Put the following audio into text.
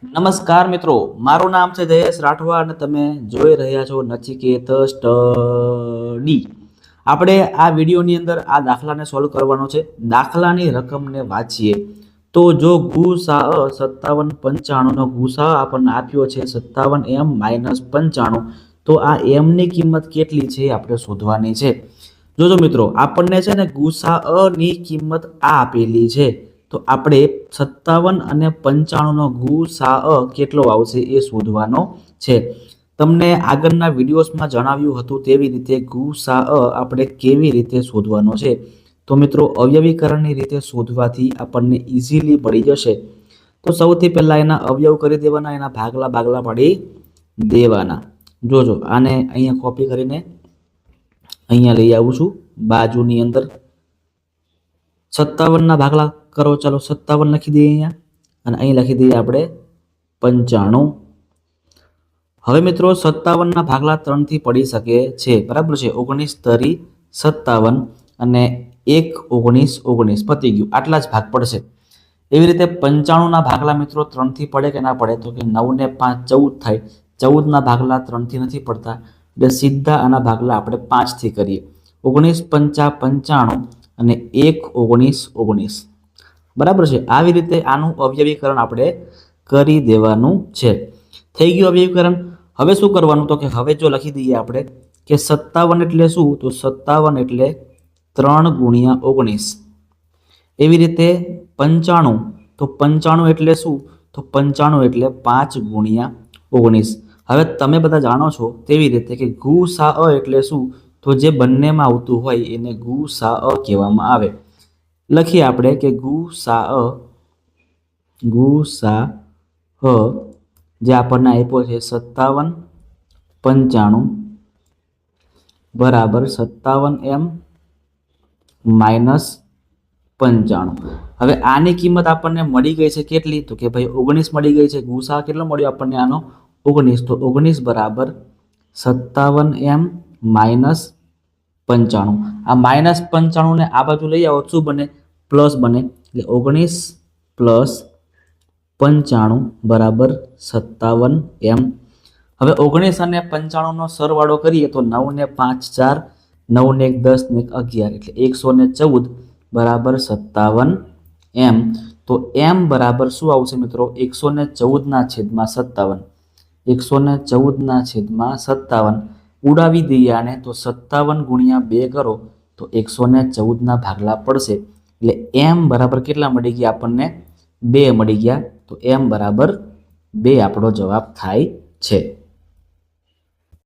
નમસ્કાર મિત્રો, મારું નામ છે જયેશ રાઠવા અને તમે જોઈ રહ્યા છો નચિકેત સ્ટડી. આપણે આ વિડીયોની અંદર આ દાખલાને સોલ્વ કરવાનો છે. દાખલાની રકમને વાંચીએ તો જો ગુસા 5795 નો ગુસા આપણને આપ્યો છે 57m-95, તો આ m ની કિંમત કેટલી છે આપણે શોધવાની છે. જોજો મિત્રો, આપણને છે ને ગુસા ની કિંમત આ આપેલી છે, તો આપણે 57 અને 95 નો ગુસા કેટલો આવશે એ શોધવાનો છે. તમને આગળના વિડીયોઝમાં જણાવ્યું હતું તેવી રીતે ગુસા આપણે કેવી રીતે શોધવાનો છે. તો મિત્રો, અવયવીકરણની રીતે શોધવાથી આપણને ઇઝીલી પડી જશે. તો સૌથી પહેલા એના અવયવ કરી દેવાના, એના ભાગલા ભાગલા પાડી દેવાના. જોજો, આને અહીંયા કોપી કરીને અહીંયા લઈ આવું છું બાજુની અંદર. 57 ના ભાગલા કરો, ચાલો 57 લખી દઈએ અહીંયા, અને અહીં લખી દઈએ આપણે 95. હવે મિત્રો 57 ના ભાગલા 3 થી પડી શકે છે, બરાબર છે. 19 તરી 57 અને 1 19 19 પતી ગયું, આટલા જ ભાગ પડશે. એવી રીતે 95 ના ભાગલા મિત્રો 3 થી પડે કે ના પડે, તો કે 9 ને 5 14 થાય. 14 ના ભાગલા 3 થી નથી પડતા, એટલે સીધા આના ભાગલા આપણે 5 થી કરીએ. 19 5 95 અને 1 19 19, બરાબર છે. આવી રીતે આનું અવયવીકરણ આપણે કરી દેવાનું છે. થઈ ગયું અવયવીકરણ. હવે શું કરવાનું, તો કે હવે જો લખી દઈએ આપણે કે 57 એટલે શું, તો 57 એટલે 3 ગુણ્યા 19. એવી રીતે 95, તો 95 એટલે શું, તો 95 એટલે 5 ગુણ્યા 19. હવે તમે બધા જાણો છો તેવી રીતે કે ગુસા એટલે શું, તો જે બંનેમાં આવતું હોય એને ગુસા કહેવામાં આવે. લખીએ આપણે કે ગુસા જે આપણને આપ્યો છે 57 95 બરાબર 57m-95. હવે આની કિંમત આપણને મળી ગઈ છે કેટલી, તો કે ભાઈ 19 મળી ગઈ છે. ગુસા કેટલો મળ્યો આપણને આનો, 19. તો 19 બરાબર 57m-95. આ -95 ને આ બાજુ લઈ આવો, શું બને, પ્લસ બને. એટલે 19 + 95 બરાબર 57m. હવે 19 અને 95 નો સરવાળો કરીએ તો 9 ને 5 4, 9 ને 1 10 ને 11, એટલે 114 બરાબર 57m. તો m બરાબર શું આવશે મિત્રો, 114/57. 114/57 ઉડાવી દઈએ આને, તો 57 ગુણ્યા 2 કરો તો 114 ના ભાગલા પડશે. એટલે m બરાબર કેટલા મળી ગયા આપણને, 2 મળી ગયા. તો m બરાબર 2 આપણો જવાબ થાય છે.